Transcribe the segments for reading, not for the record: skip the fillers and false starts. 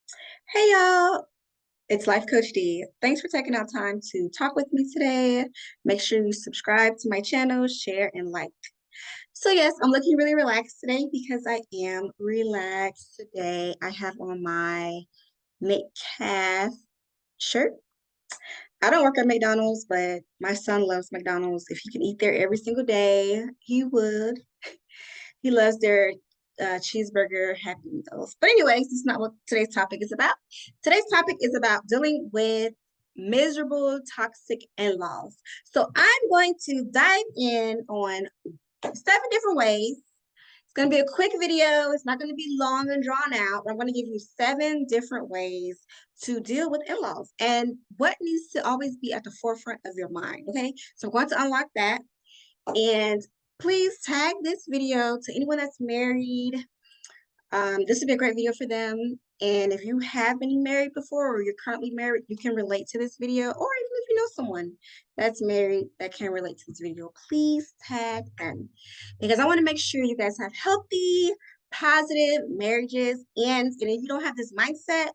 Hey y'all, it's Life Coach D. Thanks for taking out time to talk with me today. Make sure you subscribe to my channel, share, and like. So yes, I'm looking really relaxed today because I am relaxed today. I have on my McCafe shirt. I don't work at McDonald's, but my son loves McDonald's. If he could eat there every single day, he would. He loves their cheeseburger Happy Meals. But anyways, this is not what today's topic is about. Today's topic is about dealing with miserable, toxic in-laws. So I'm going to dive in on 7 different ways. It's going to be a quick video. It's not going to be long and drawn out. But I'm going to give you 7 different ways to deal with in-laws and what needs to always be at the forefront of your mind. Okay, so I'm going to unlock that. And please tag this video to anyone that's married. This would be a great video for them. And if you have been married before or you're currently married, you can relate to this video. Or even if you know someone that's married that can relate to this video, please tag them. Because I want to make sure you guys have healthy, positive marriages. And if you don't have this mindset,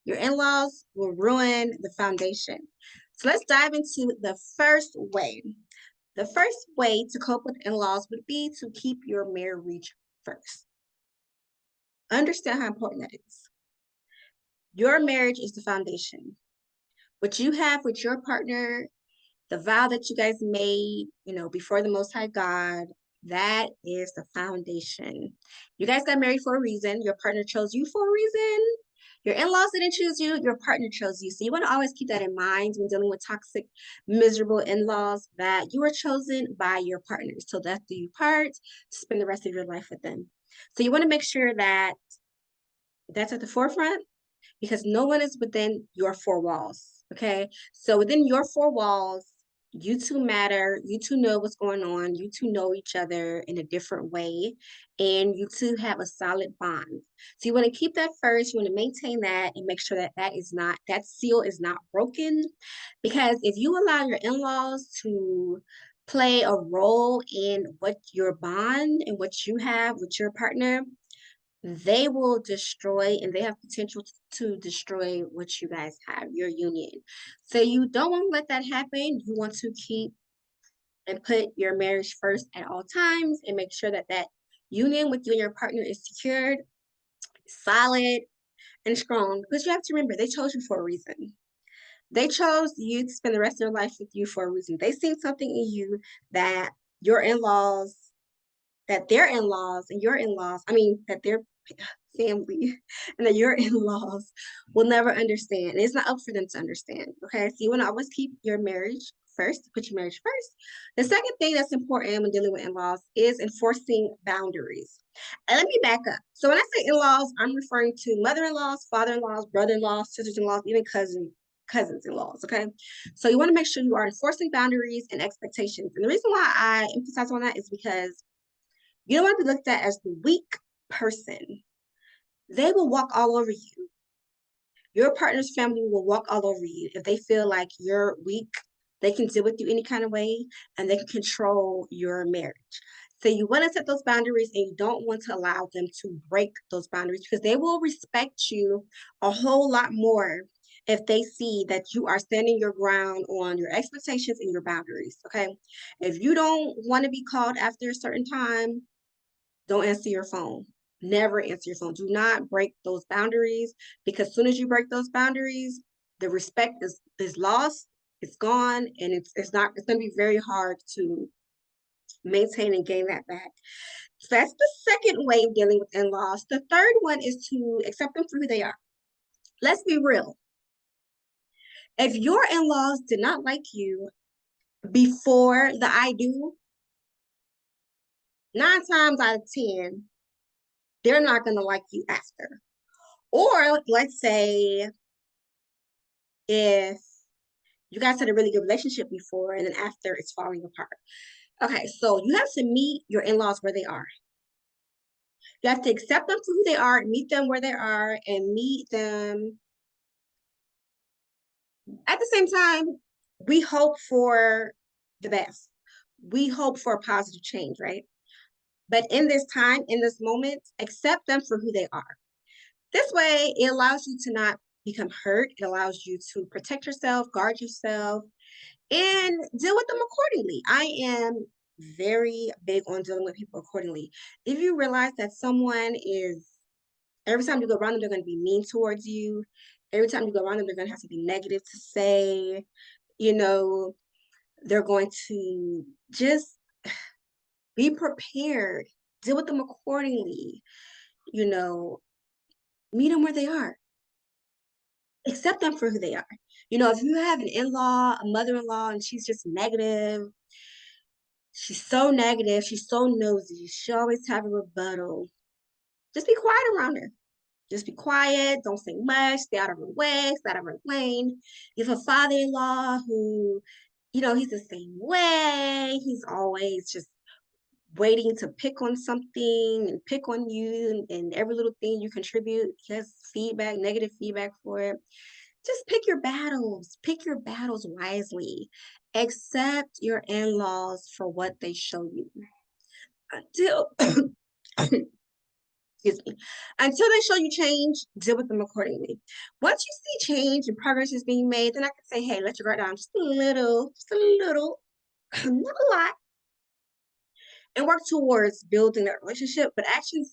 your in-laws will ruin the foundation. So let's dive into the first way. The first way to cope with in-laws would be to keep your marriage first. Understand how important that is. Your marriage is the foundation. What you have with your partner, the vow that you guys made, before the Most High God, that is the foundation. You guys got married for a reason. Your partner chose you for a reason. Your in-laws didn't choose you, your partner chose you. So you want to always keep that in mind when dealing with toxic, miserable in-laws, that you were chosen by your partner. So that do you part to spend the rest of your life with them. So you want to make sure that that's at the forefront because no one is within your 4 walls. Okay. So within your 4 walls, you two matter, you two know what's going on, you two know each other in a different way, and you two have a solid bond. So you want to keep that first, you want to maintain that and make sure that that seal is not broken. Because if you allow your in-laws to play a role in what your bond and what you have with your partner, they will destroy and they have potential to destroy what you guys have, your union. So you don't want to let that happen. You want to keep and put your marriage first at all times and make sure that that union with you and your partner is secured, solid, and strong. Because you have to remember, they chose you for a reason. They chose you to spend the rest of their life with you for a reason. They seen something in you that your in-laws, that their in-laws and your in-laws, that their family and that your in-laws will never understand. And it's not up for them to understand. Okay. So you want to always keep your marriage first, put your marriage first. The second thing that's important when dealing with in-laws is enforcing boundaries. And let me back up. So when I say in-laws, I'm referring to mother-in-laws, father-in-laws, brother-in-laws, sisters-in-laws, even cousins-in-laws. Okay. So you want to make sure you are enforcing boundaries and expectations. And the reason why I emphasize on that is because you don't want to be looked at as the weak person. They will walk all over you. Your partner's family will walk all over you. If they feel like you're weak, they can deal with you any kind of way and they can control your marriage. So you want to set those boundaries and you don't want to allow them to break those boundaries because they will respect you a whole lot more if they see that you are standing your ground on your expectations and your boundaries. Okay. If you don't want to be called after a certain time, don't answer your phone. Never answer your phone. Do not break those boundaries because as soon as you break those boundaries, the respect is lost, it's gone, and it's going to be very hard to maintain and gain that back. So that's the second way of dealing with in-laws. The third one is to accept them for who they are. Let's be real. If your in-laws did not like you before the I do, 9 times out of 10, they're not going to like you after. Or let's say if you guys had a really good relationship before and then after it's falling apart. Okay, so you have to meet your in-laws where they are. You have to accept them for who they are, meet them where they are, and meet them. At the same time, we hope for the best. We hope for a positive change, right? But in this time, in this moment, accept them for who they are. This way, it allows you to not become hurt. It allows you to protect yourself, guard yourself, and deal with them accordingly. I am very big on dealing with people accordingly. If you realize that someone is, every time you go around them, they're going to be mean towards you. Every time you go around them, they're going to have something negative to say. You know, they're going to just be prepared, deal with them accordingly. You know, meet them where they are, accept them for who they are. If you have an in-law, a mother-in-law, and she's just negative, she's so negative, she's so nosy, she always have a rebuttal, just be quiet around her. Just be quiet, don't say much, stay out of her way, stay out of her lane. You have a father-in-law who, he's the same way. He's always just waiting to pick on something and pick on you and every little thing you contribute. He has feedback, negative feedback for it. Just pick your battles. Pick your battles wisely. Accept your in-laws for what they show you. Until excuse me, until they show you change, deal with them accordingly. Once you see change and progress is being made, then I can say, hey, let your guard down just a little, not a lot, and work towards building that relationship. But actions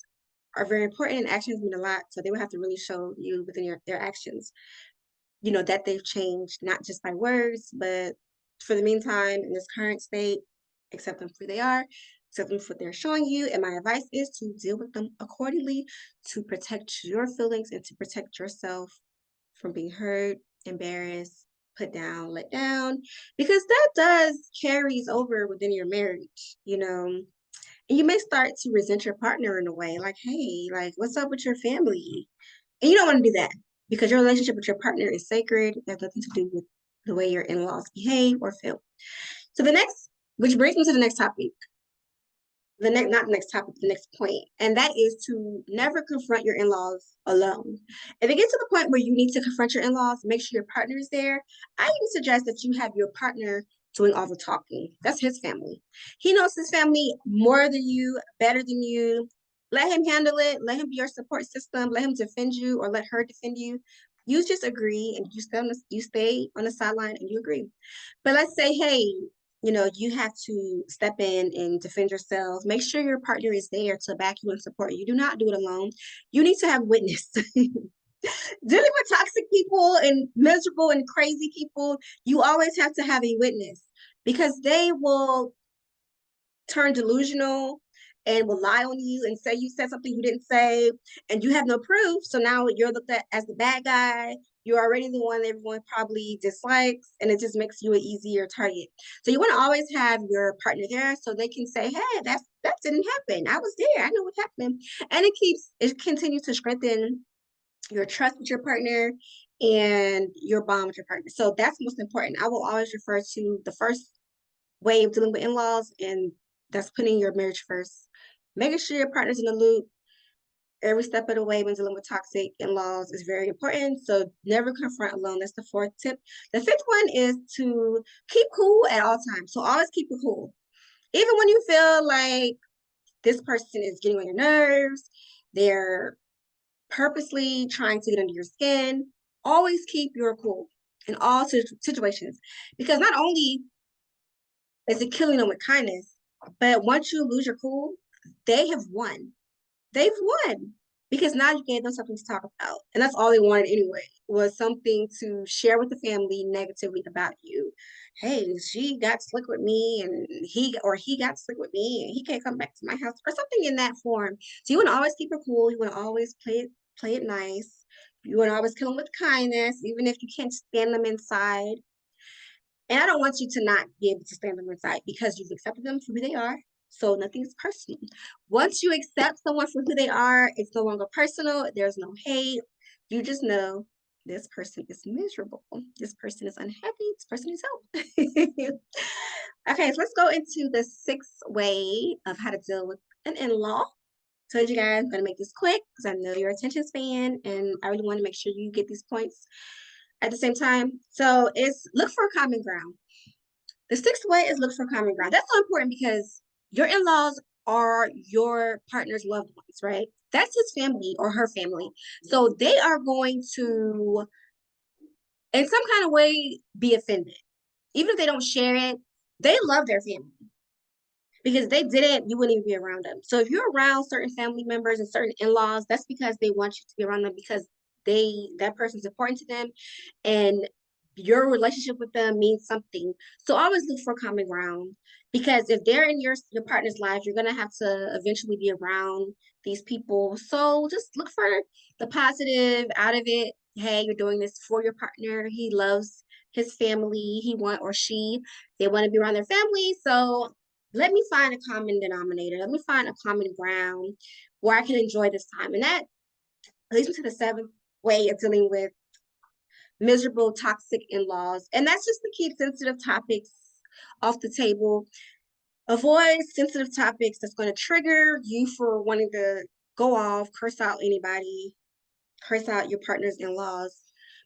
are very important, and actions mean a lot. So they would have to really show you within their actions, that they've changed, not just by words, but for the meantime, in this current state, accept them for who they are, accept them for what they're showing you. And my advice is to deal with them accordingly to protect your feelings and to protect yourself from being hurt, embarrassed, put down, let down, because that does carries over within your marriage. And you may start to resent your partner in a way, like, hey, like, what's up with your family? And you don't want to do that because your relationship with your partner is sacred. It has nothing to do with the way your in-laws behave or feel. So which brings me to the next topic. Not the next topic, the next point, and that is to never confront your in-laws alone. If it gets to the point where you need to confront your in-laws, make sure your partner is there. I even suggest that you have your partner doing all the talking. That's his family. He knows his family more than you, better than you. Let him handle it. Let him be your support system. Let him defend you or let her defend you. You just agree and you stay on the sideline and you agree. But let's say, hey, you have to step in and defend yourself. Make sure your partner is there to back you and support you. Do not do it alone. You need to have witness. Dealing with toxic people and miserable and crazy people, you always have to have a witness because they will turn delusional and will lie on you and say you said something you didn't say and you have no proof. So now you're looked at as the bad guy. You're already the one everyone probably dislikes, and it just makes you an easier target. So you want to always have your partner there so they can say, hey, that didn't happen. I was there. I know what happened. And it continues to strengthen your trust with your partner and your bond with your partner. So that's most important. I will always refer to the first way of dealing with in-laws, and that's putting your marriage first. Making sure your partner's in the loop every step of the way when dealing with toxic in-laws is very important. So never confront alone. That's the fourth tip. The fifth one is to keep cool at all times. So always keep it cool. Even when you feel like this person is getting on your nerves, they're purposely trying to get under your skin, always keep your cool in all situations. Because not only is it killing them with kindness, but once you lose your cool, they have won. They've won because now you gave them something to talk about. And that's all they wanted anyway, was something to share with the family negatively about you. Hey, she got slick with me and he got slick with me and he can't come back to my house or something in that form. So you want to always keep it cool. You want to always play it nice. You want to always kill them with kindness, even if you can't stand them inside. And I don't want you to not be able to stand them inside because you've accepted them for who they are. So nothing's personal. Once you accept someone for who they are, it's no longer personal. There's no hate. You just know this person is miserable. This person is unhappy. This person is help. Okay, so let's go into the sixth way of how to deal with an in-law. Told you guys I'm gonna make this quick because I know your attention span and I really want to make sure you get these points at the same time. So it's look for common ground. The sixth way is look for common ground. That's so important because your in-laws are your partner's loved ones, right? That's his family or her family. So they are going to, in some kind of way, be offended. Even if they don't share it, they love their family. Because if they didn't, you wouldn't even be around them. So if you're around certain family members and certain in-laws, that's because they want you to be around them because that person's important to them and your relationship with them means something. So always look for common ground because if they're in your partner's life, you're gonna have to eventually be around these people. So just look for the positive out of it. Hey, you're doing this for your partner. He loves his family. He want or she they want to be around their family. So let me find a common denominator. Let me find a common ground where I can enjoy this time. And that leads me to the seventh way of dealing with miserable, toxic in-laws. And that's just to keep sensitive topics off the table. Avoid sensitive topics that's going to trigger you for wanting to go off, curse out anybody, curse out your partner's in-laws,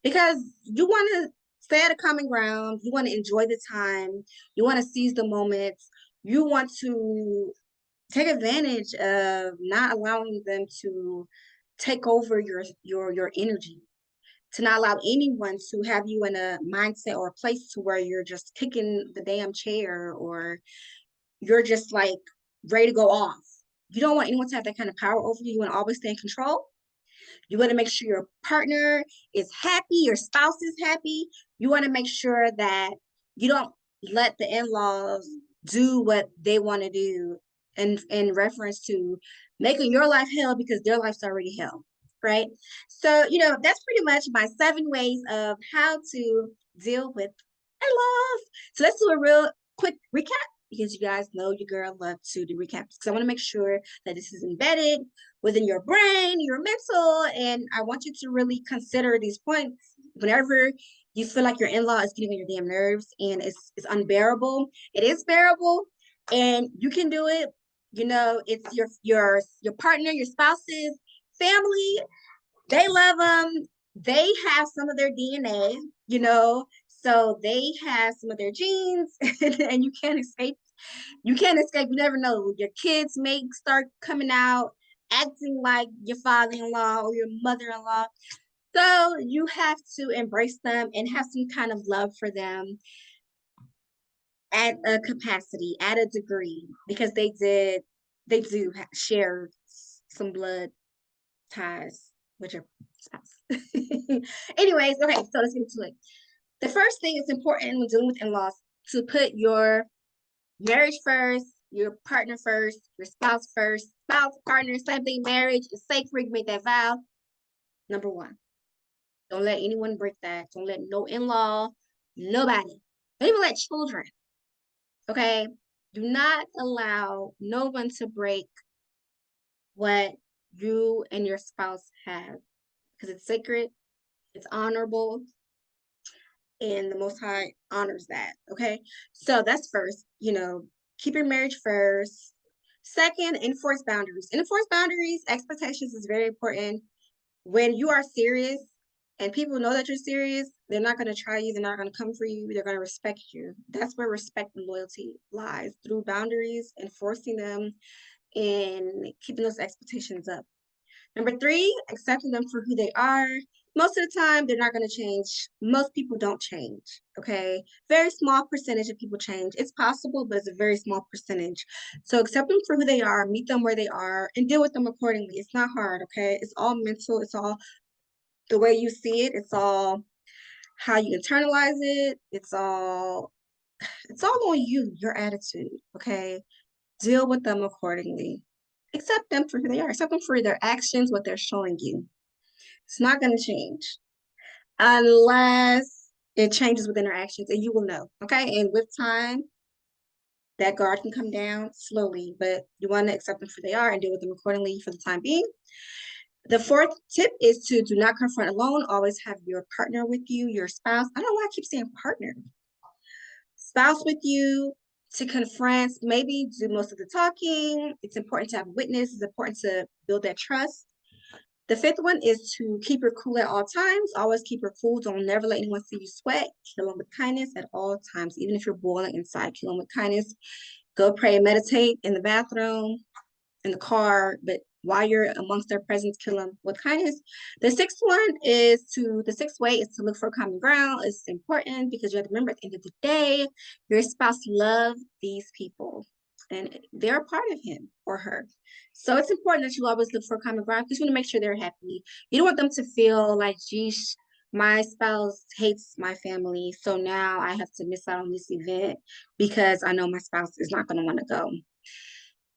because you want to stay at a common ground. You want to enjoy the time. You want to seize the moments. You want to take advantage of not allowing them to take over your energy, to not allow anyone to have you in a mindset or a place to where you're just kicking the damn chair or you're just like ready to go off. You don't want anyone to have that kind of power over you. You want to always stay in control. You want to make sure your partner is happy, your spouse is happy. You want to make sure that you don't let the in-laws do what they want to do in reference to making your life hell because their life's already hell, right? So, that's pretty much my 7 ways of how to deal with in-laws. So let's do a real quick recap because you guys know your girl loves to do recaps because I want to make sure that this is embedded within your brain, your mental, and I want you to really consider these points whenever you feel like your in-law is getting on your damn nerves and it's unbearable. It is bearable, and you can do it. It's your partner, your spouse's family. They love them. They have some of their DNA, so they have some of their genes, and you can't escape. You can't escape. You never know. Your kids may start coming out acting like your father-in-law or your mother-in-law. So you have to embrace them and have some kind of love for them at a capacity, at a degree, because they do share some blood ties with your spouse. Anyways, okay, so let's get into it. The first thing is important when dealing with in-laws to put your marriage first, your partner first, your spouse first. Spouse, partner, same thing. Marriage is sacred. You made that vow. Number one, don't let anyone break that. Don't let no in-law, nobody, don't even let children. Okay, do not allow no one to break what you and your spouse have because it's sacred, it's honorable, and the Most High honors that. Okay, so that's first. Keep your marriage first. Second, enforce boundaries. Enforce boundaries. Expectations is very important. When you are serious and people know that you're serious, they're not going to try you. They're not going to come for you. They're going to respect you. That's where respect and loyalty lies, through boundaries, enforcing them, and keeping those expectations up. Number 3, accepting them for who they are. Most of the time, they're not going to change. Most people don't change, okay? Very small percentage of people change. It's possible, but it's a very small percentage. So accept them for who they are, meet them where they are, and deal with them accordingly. It's not hard, okay? It's all mental. It's all the way you see it. It's all how you internalize it. It's all on you, your attitude, okay? Deal with them accordingly. Accept them for who they are. Accept them for their actions, what they're showing you. It's not going to change unless it changes with interactions, and you will know, okay? And with time, that guard can come down slowly, but you want to accept them for they are and deal with them accordingly for the time being. The 4th tip is to do not confront alone. Always have your partner with you, your spouse. I don't know why I keep saying partner. Spouse with you to confront, maybe do most of the talking. It's important to have a witness. It's important to build that trust. The 5th one is to keep your cool at all times. Always keep your cool. Don't never let anyone see you sweat. Kill them with kindness at all times. Even if you're boiling inside, kill them with kindness. Go pray and meditate in the bathroom, in the car, but while you're amongst their presence, kill them with kindness. The sixth way is to look for common ground. It's important because you have to remember at the end of the day, your spouse loves these people and they're a part of him or her. So it's important that you always look for common ground because you want to make sure they're happy. You don't want them to feel like, geez, my spouse hates my family, so now I have to miss out on this event because I know my spouse is not going to want to go.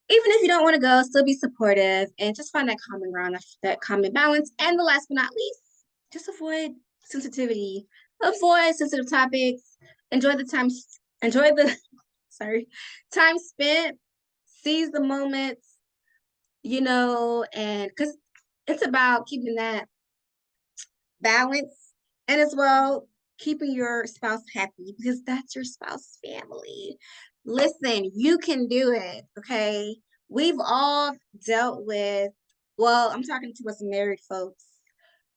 Even if you don't want to go, still be supportive and just find that common ground, that common balance. And the last but not least, just avoid sensitivity, avoid sensitive topics, enjoy the time, enjoy the, sorry, time spent, seize the moments, and because it's about keeping that balance and as well keeping your spouse happy because that's your spouse's family. Listen, you can do it, okay? We've all dealt with, well, I'm talking to us married folks,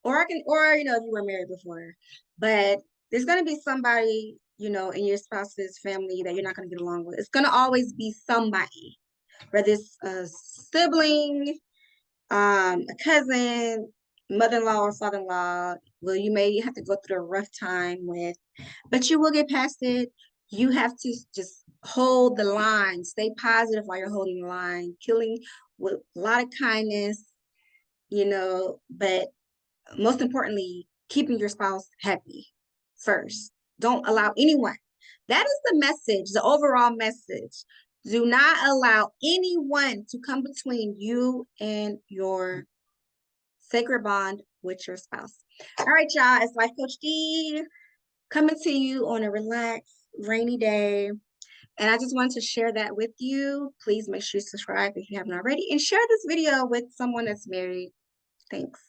or if you were married before, but there's gonna be somebody, in your spouse's family that you're not gonna get along with. It's gonna always be somebody, whether it's a sibling, a cousin, mother-in-law or father-in-law, well, you may have to go through a rough time with, but you will get past it. You have to just hold the line, stay positive while you're holding the line, killing with a lot of kindness, but most importantly, keeping your spouse happy first. Don't allow anyone. That is the message, the overall message. Do not allow anyone to come between you and your sacred bond with your spouse. All right, y'all, it's Life Coach D coming to you on a relaxed, rainy day. And I just wanted to share that with you. Please make sure you subscribe if you haven't already and share this video with someone that's married. Thanks.